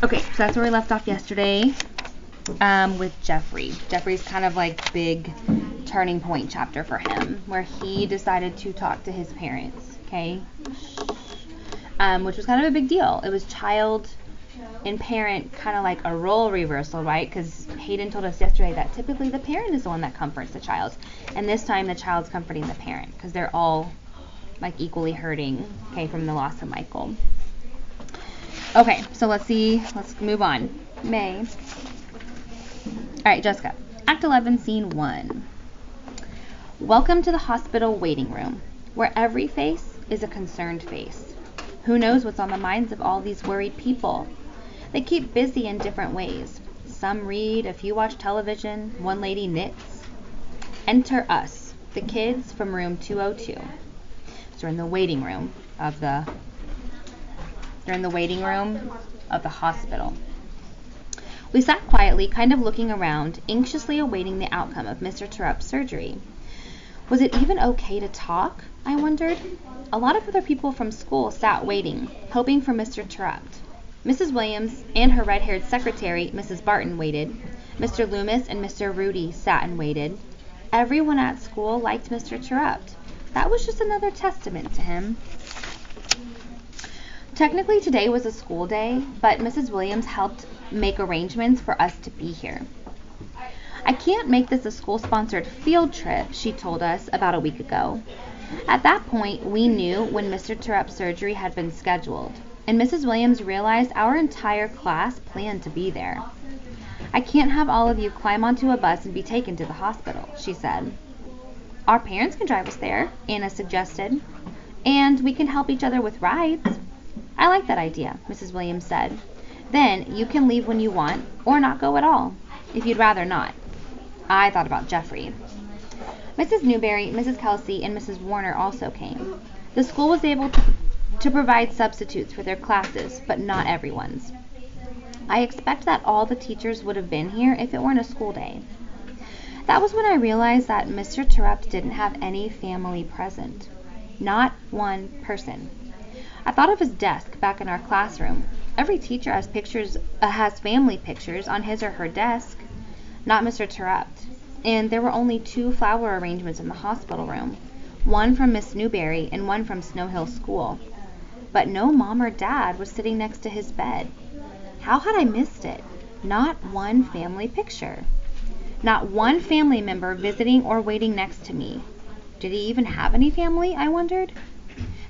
Okay, so that's where we left off yesterday with Jeffrey. Jeffrey's kind of like big turning point chapter for him, where he decided to talk to his parents, okay? Which was kind of a big deal. It was child and parent, kind of like a role reversal, right? Because Hayden told us yesterday that typically the parent is the one that comforts the child. And this time the child's comforting the parent, because they're all like equally hurting, okay, from the loss of Michael. Okay, so let's move on. May. Alright, Jessica. Act 11, Scene 1. Welcome to the hospital waiting room, where every face is a concerned face. Who knows what's on the minds of all these worried people? They keep busy in different ways. Some read, a few watch television, one lady knits. Enter us, the kids from room 202. So we're in the waiting room of the hospital. We sat quietly, kind of looking around, anxiously awaiting the outcome of Mr. Terupt's surgery. Was it even okay to talk? I wondered. A lot of other people from school sat waiting, hoping for Mr. Terupt. Mrs. Williams and her red-haired secretary, Mrs. Barton, waited. Mr. Loomis and Mr. Rudy sat and waited. Everyone at school liked Mr. Terupt. That was just another testament to him. Technically, today was a school day, but Mrs. Williams helped make arrangements for us to be here. I can't make this a school-sponsored field trip, she told us about a week ago. At that point, we knew when Mr. Terupt's surgery had been scheduled, and Mrs. Williams realized our entire class planned to be there. I can't have all of you climb onto a bus and be taken to the hospital, she said. Our parents can drive us there, Anna suggested, and we can help each other with rides. I like that idea, Mrs. Williams said. Then you can leave when you want, or not go at all, if you'd rather not. I thought about Jeffrey. Mrs. Newberry, Mrs. Kelsey, and Mrs. Warner also came. The school was able to provide substitutes for their classes, but not everyone's. I expect that all the teachers would have been here if it weren't a school day. That was when I realized that Mr. Terupt didn't have any family present. Not one person. I thought of his desk back in our classroom. Every teacher has family pictures on his or her desk. Not Mr. Terupt. And there were only 2 flower arrangements in the hospital room. One from Miss Newberry and one from Snow Hill School. But no mom or dad was sitting next to his bed. How had I missed it? Not one family picture. Not one family member visiting or waiting next to me. Did he even have any family, I wondered?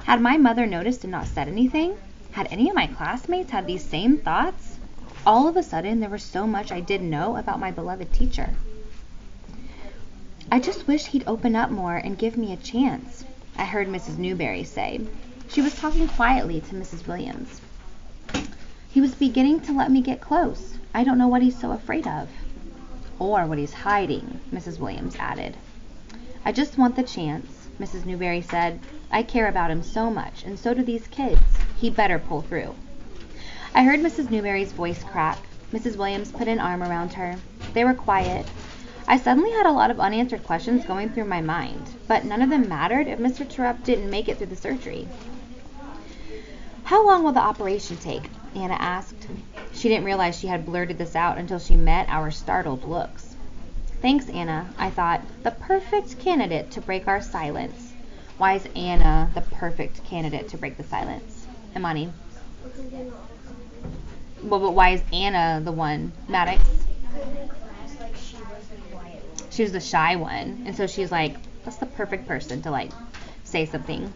Had my mother noticed and not said anything? Had any of my classmates had these same thoughts? All of a sudden, there was so much I didn't know about my beloved teacher. I just wish he'd open up more and give me a chance, I heard Mrs. Newberry say. She was talking quietly to Mrs. Williams. He was beginning to let me get close. I don't know what he's so afraid of. Or what he's hiding, Mrs. Williams added. I just want the chance, Mrs. Newberry said. I care about him so much, and so do these kids. He better pull through. I heard Mrs. Newberry's voice crack. Mrs. Williams put an arm around her. They were quiet. I suddenly had a lot of unanswered questions going through my mind, but none of them mattered if Mr. Terupt didn't make it through the surgery. How long will the operation take? Anna asked. She didn't realize she had blurted this out until she met our startled looks. Thanks, Anna, I thought. The perfect candidate to break our silence. Why is Anna the perfect candidate to break the silence? Imani? Well, but why is Anna the one? Maddox? She was the shy one. And so she's like, that's the perfect person to, like, say something.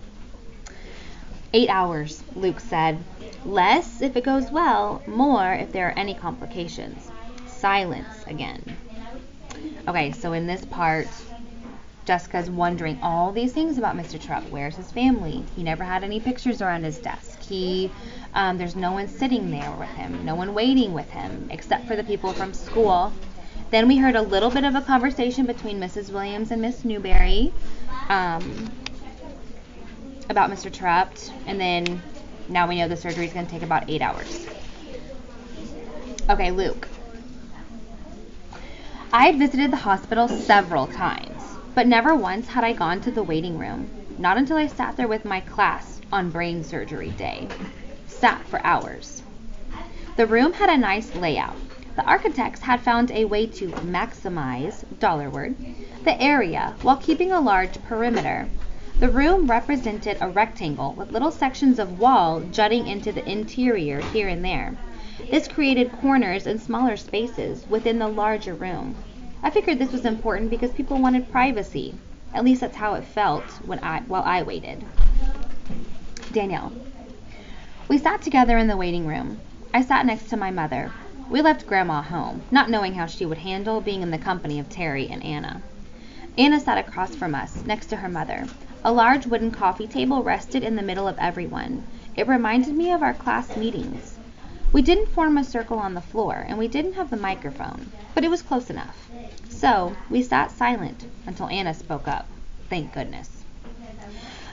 8 hours, Luke said. Less if it goes well, more if there are any complications. Silence again. Okay, so in this part, Jessica's wondering all these things about Mr. Terupt. Where's his family? He never had any pictures around his desk. There's no one sitting there with him, no one waiting with him, except for the people from school. Then we heard a little bit of a conversation between Mrs. Williams and Miss Newberry about Mr. Terupt, and then now we know the surgery is going to take about 8 hours. Okay, Luke. I had visited the hospital several times, but never once had I gone to the waiting room. Not until I sat there with my class on brain surgery day. Sat for hours. The room had a nice layout. The architects had found a way to maximize, dollar word, the area while keeping a large perimeter. The room represented a rectangle with little sections of wall jutting into the interior here and there. This created corners and smaller spaces within the larger room. I figured this was important because people wanted privacy. At least that's how it felt while I waited. Danielle. We sat together in the waiting room. I sat next to my mother. We left Grandma home, not knowing how she would handle being in the company of Terry and Anna. Anna sat across from us, next to her mother. A large wooden coffee table rested in the middle of everyone. It reminded me of our class meetings. We didn't form a circle on the floor, and we didn't have the microphone, but it was close enough. So, we sat silent until Anna spoke up. Thank goodness.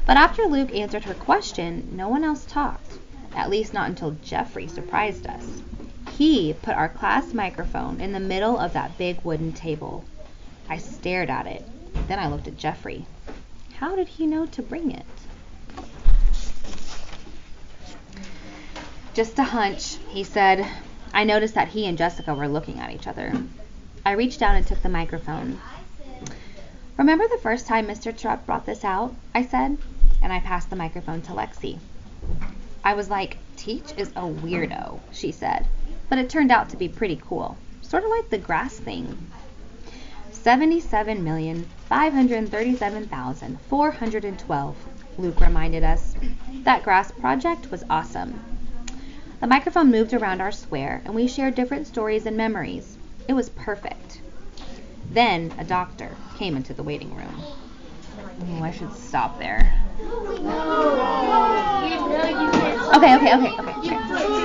But after Luke answered her question, no one else talked. At least not until Jeffrey surprised us. He put our class microphone in the middle of that big wooden table. I stared at it. Then I looked at Jeffrey. How did he know to bring it? Just a hunch, he said. I noticed that he and Jessica were looking at each other. I reached down and took the microphone. Remember the first time Mr. Terupt brought this out? I said, and I passed the microphone to Lexi. I was like, Teach is a weirdo, she said, but it turned out to be pretty cool. Sort of like the grass thing. 77,537,412, Luke reminded us. That grass project was awesome. The microphone moved around our square, and we shared different stories and memories. It was perfect. Then a doctor came into the waiting room. Oh, I should stop there. Okay.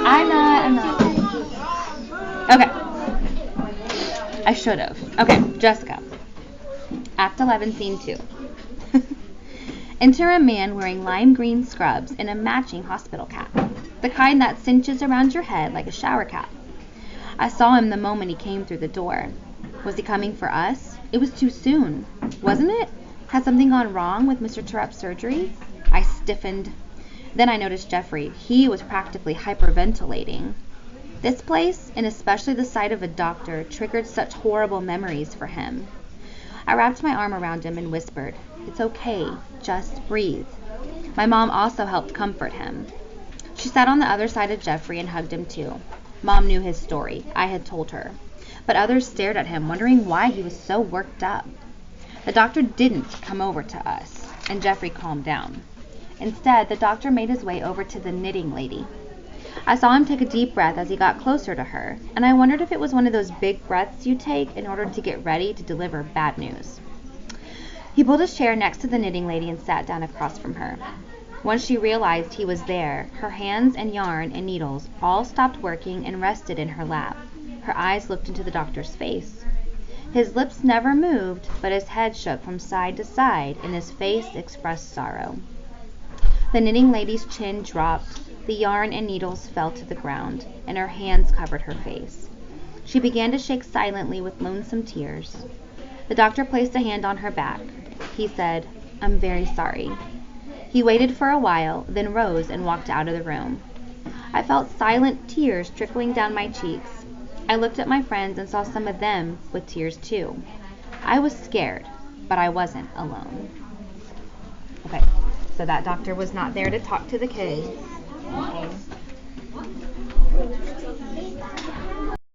I'm not. Okay. I should have. Okay, Jessica. Act 11, Scene 2. Enter a man wearing lime green scrubs and a matching hospital cap. The kind that cinches around your head like a shower cap. I saw him the moment he came through the door. Was he coming for us? It was too soon. Wasn't it? Had something gone wrong with Mr. Terupt's surgery? I stiffened. Then I noticed Jeffrey. He was practically hyperventilating. This place, and especially the sight of a doctor, triggered such horrible memories for him. I wrapped my arm around him and whispered, It's okay, just breathe. My mom also helped comfort him. She sat on the other side of Jeffrey and hugged him too. Mom knew his story. I had told her. But others stared at him, wondering why he was so worked up. The doctor didn't come over to us, and Jeffrey calmed down. Instead, the doctor made his way over to the knitting lady. I saw him take a deep breath as he got closer to her, and I wondered if it was one of those big breaths you take in order to get ready to deliver bad news. He pulled his chair next to the knitting lady and sat down across from her. Once she realized he was there, her hands and yarn and needles all stopped working and rested in her lap. Her eyes looked into the doctor's face. His lips never moved, but his head shook from side to side, and his face expressed sorrow. The knitting lady's chin dropped, the yarn and needles fell to the ground, and her hands covered her face. She began to shake silently with lonesome tears. The doctor placed a hand on her back. He said, I'm very sorry. He waited for a while, then rose and walked out of the room. I felt silent tears trickling down my cheeks. I looked at my friends and saw some of them with tears too. I was scared, but I wasn't alone. Okay, so that doctor was not there to talk to the kids. Okay.